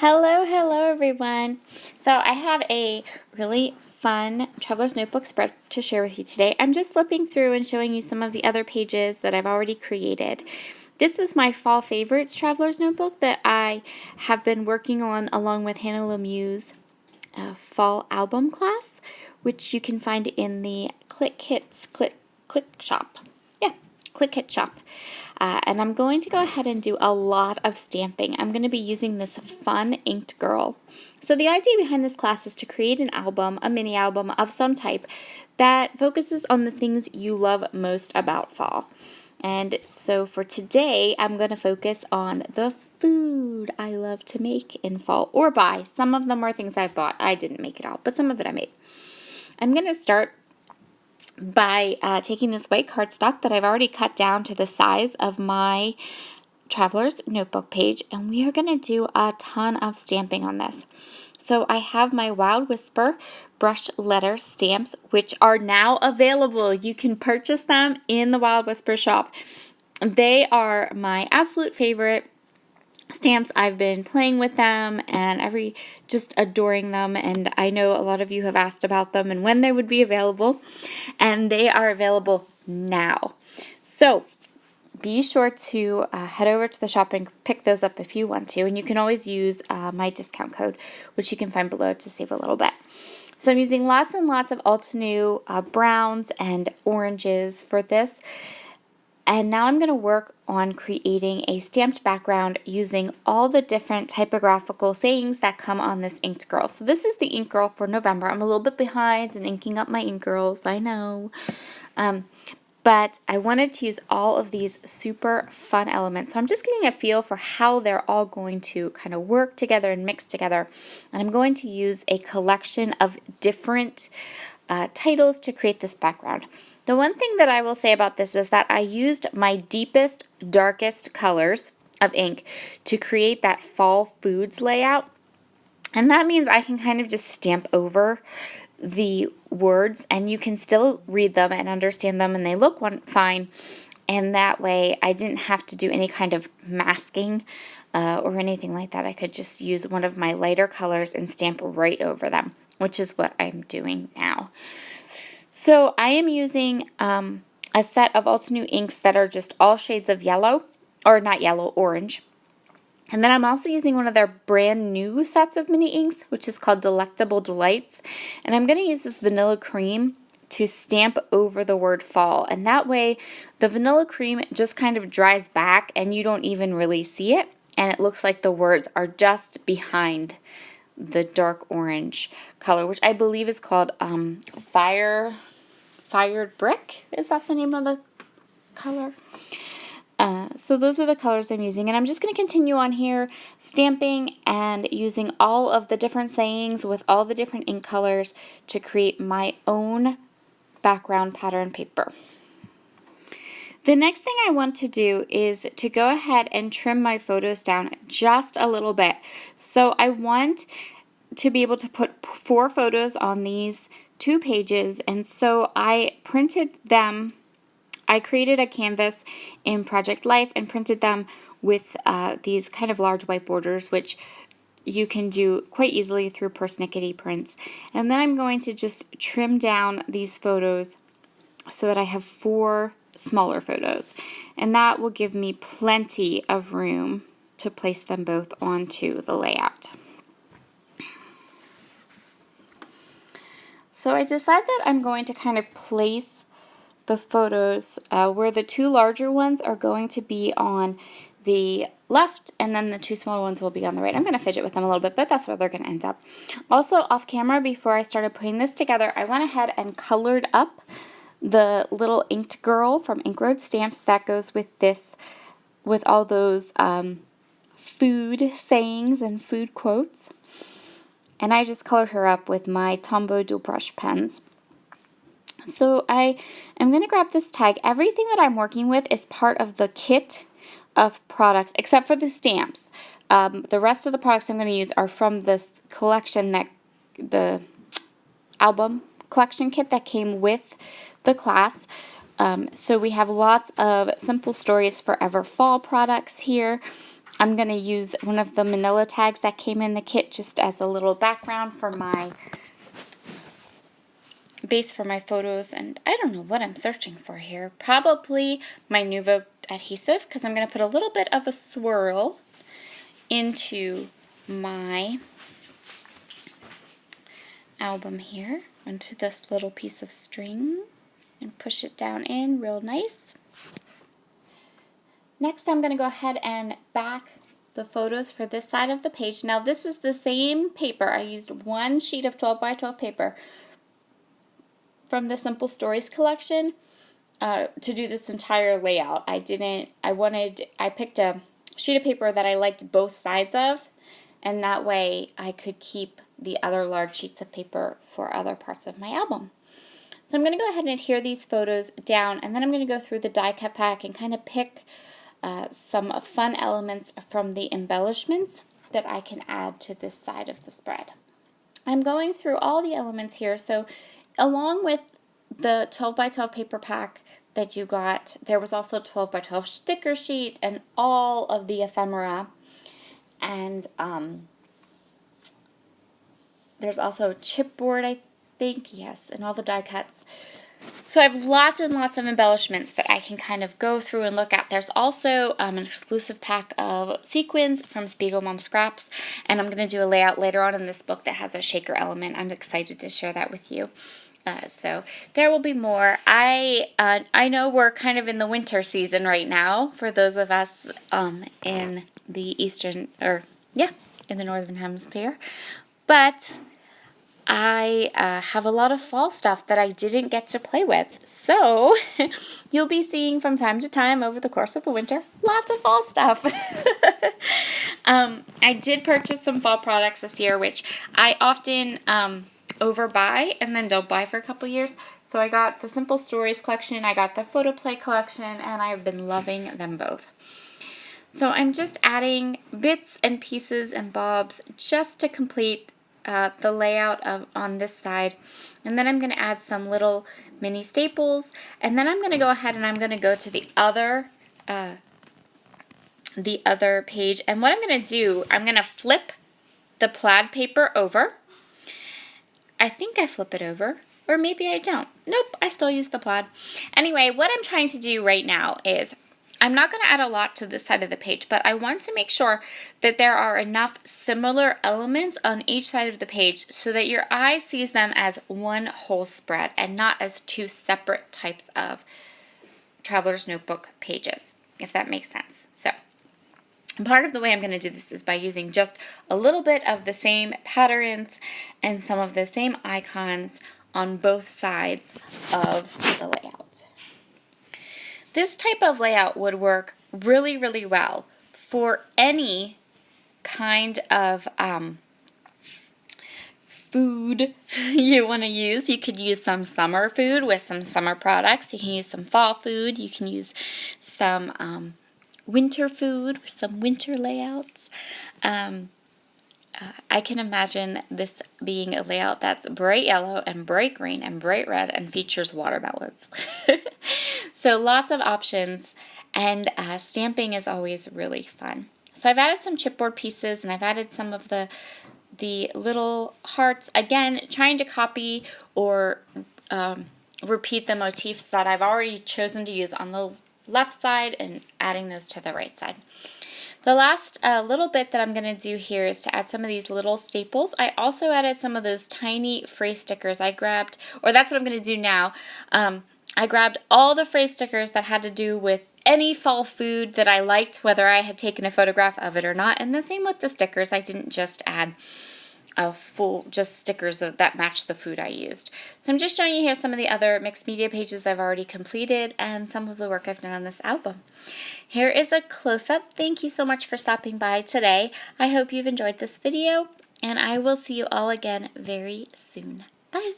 Hello everyone. So I have a really fun Traveler's Notebook spread to share with you today. I'm just flipping through and showing you some of the other pages that I've already created. This is my Fall Favorites Traveler's Notebook that I have been working on along with Hannah Lemieux's fall album class, which you can find in the Click Kits Click shop. Yeah, Click Kit shop. And I'm going to go ahead and do a lot of stamping. I'm going to be using this fun inked girl. So the idea behind this class is to create an album, a mini album of some type that focuses on the things you love most about fall. And so for today, I'm going to focus on the food I love to make in fall or buy. Some of them are things I've bought. I didn't make it all, but some of it I made. I'm going to start by taking this white cardstock that I've already cut down to the size of my Traveler's Notebook page, and we are going to do a ton of stamping on this. So I have my Wild Whisper brush letter stamps, which are now available. You can purchase them in the Wild Whisper shop. They are my absolute favorite stamps. I've been playing with them and just adoring them, and I know a lot of you have asked about them and when they would be available, and they are available now. So be sure to head over to the shop and pick those up if you want to, and you can always use my discount code, which you can find below, to save a little bit. So I'm using lots and lots of Altenew browns and oranges for this. And now I'm going to work on creating a stamped background using all the different typographical sayings that come on this inked girl. So this is the ink girl for November. I'm a little bit behind in inking up my ink girls, I know. But I wanted to use all of these super fun elements. So I'm just getting a feel for how they're all going to kind of work together and mix together. And I'm going to use a collection of different titles to create this background. The one thing that I will say about this is that I used my deepest, darkest colors of ink to create that fall foods layout. And that means I can kind of just stamp over the words and you can still read them and understand them, and they look fine. And that way I didn't have to do any kind of masking or anything like that. I could just use one of my lighter colors and stamp right over them, which is what I'm doing now. So I am using a set of Altenew inks that are just all shades of yellow, or not yellow, orange. And then I'm also using one of their brand new sets of mini inks, which is called Delectable Delights. And I'm going to use this vanilla cream to stamp over the word fall. And that way the vanilla cream just kind of dries back and you don't even really see it. And it looks like the words are just behind the dark orange color, which I believe is called Fired Brick. Is that the name of the color? So those are the colors I'm using, and I'm just going to continue on here stamping and using all of the different sayings with all the different ink colors to create my own background pattern paper. The next thing I want to do is to go ahead and trim my photos down just a little bit. So I want to be able to put 4 photos on these 2 pages, and so I printed them. I created a canvas in Project Life and printed them with these kind of large white borders, which you can do quite easily through Persnickety prints. And then I'm going to just trim down these photos so that I have 4 smaller photos, and that will give me plenty of room to place them both onto the layout. So I decided that I'm going to kind of place the photos where the 2 larger ones are going to be on the left, and then the 2 smaller ones will be on the right. I'm going to fidget with them a little bit, but that's where they're going to end up. Also, off camera, before I started putting this together, I went ahead and colored up the little inked girl from Ink Road Stamps that goes with this, with all those food sayings and food quotes. And I just colored her up with my Tombow dual brush pens. So I am going to grab this tag. Everything that I'm working with is part of the kit of products, except for the stamps. The rest of the products I'm going to use are from this collection, the album collection kit that came with the class. So we have lots of Simple Stories Forever Fall products here. I'm going to use one of the manila tags that came in the kit just as a little background for my base for my photos. And I don't know what I'm searching for here. Probably my Nuvo adhesive, because I'm going to put a little bit of a swirl into my album here, onto this little piece of string, and push it down in real nice. Next, I'm going to go ahead and back the photos for this side of the page. Now, this is the same paper. I used one sheet of 12 by 12 paper from the Simple Stories collection to do this entire layout. I picked a sheet of paper that I liked both sides of, and that way I could keep the other large sheets of paper for other parts of my album. So I'm going to go ahead and adhere these photos down, and then I'm going to go through the die cut pack and kind of pick some fun elements from the embellishments that I can add to this side of the spread. I'm going through all the elements here, so along with the 12 by 12 paper pack that you got, there was also a 12 by 12 sticker sheet and all of the ephemera, and there's also a chipboard, I think, yes, and all the die cuts. So I have lots and lots of embellishments that I can kind of go through and look at. There's also an exclusive pack of sequins from Spiegel Mom Scraps, and I'm going to do a layout later on in this book that has a shaker element. I'm excited to share that with you. So there will be more. I know we're kind of in the winter season right now for those of us in the eastern, in the northern hemisphere, but I have a lot of fall stuff that I didn't get to play with. So you'll be seeing from time to time over the course of the winter lots of fall stuff. I did purchase some fall products this year, which I often overbuy and then don't buy for a couple years. So I got the Simple Stories collection, I got the Photo Play collection, and I've been loving them both. So I'm just adding bits and pieces and bobs just to complete the layout on this side, and then I'm going to add some little mini staples, and then I'm going to go ahead and I'm going to go to the other page, and what I'm going to do, I'm going to flip the plaid paper over. I think I flip it over, or maybe I don't. Nope, I still use the plaid. Anyway, what I'm trying to do right now is I'm not going to add a lot to this side of the page, but I want to make sure that there are enough similar elements on each side of the page so that your eye sees them as one whole spread and not as two separate types of Traveler's Notebook pages, if that makes sense. So part of the way I'm going to do this is by using just a little bit of the same patterns and some of the same icons on both sides of the layout. This type of layout would work really, really well for any kind of food you want to use. You could use some summer food with some summer products. You can use some fall food. You can use some winter food with some winter layouts. I can imagine this being a layout that's bright yellow and bright green and bright red and features watermelons. So lots of options, and stamping is always really fun. So I've added some chipboard pieces, and I've added some of the little hearts, again trying to copy or repeat the motifs that I've already chosen to use on the left side and adding those to the right side. The last little bit that I'm going to do here is to add some of these little staples. I also added some of those tiny phrase stickers I grabbed, or that's what I'm going to do now. I grabbed all the phrase stickers that had to do with any fall food that I liked, whether I had taken a photograph of it or not, and the same with the stickers. I didn't just add just stickers that match the food I used. So I'm just showing you here some of the other mixed media pages I've already completed and some of the work I've done on this album. Here is a close-up. Thank you so much for stopping by today. I hope you've enjoyed this video, and I will see you all again very soon. Bye!